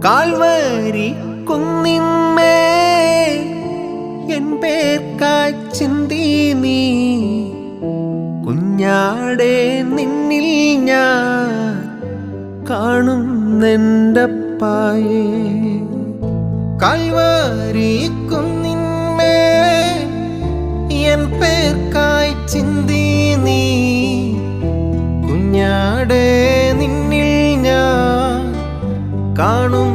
Calvary കുന്നിന്മേൽ N പേർക്കായി ചിന്തി നീ കുഞ്ഞാടേ നിന്നിൽ ഞാൻ കാണുന്നെൻ്റപ്പായേ. കാൽവരി കുന്നിന്മേൽ എൻ പേർക്കായി ചിന്തി നീ കുഞ്ഞാടേ നിന്നിൽ ഞാൻ കാണുന്നെൻ്റപ്പായേ.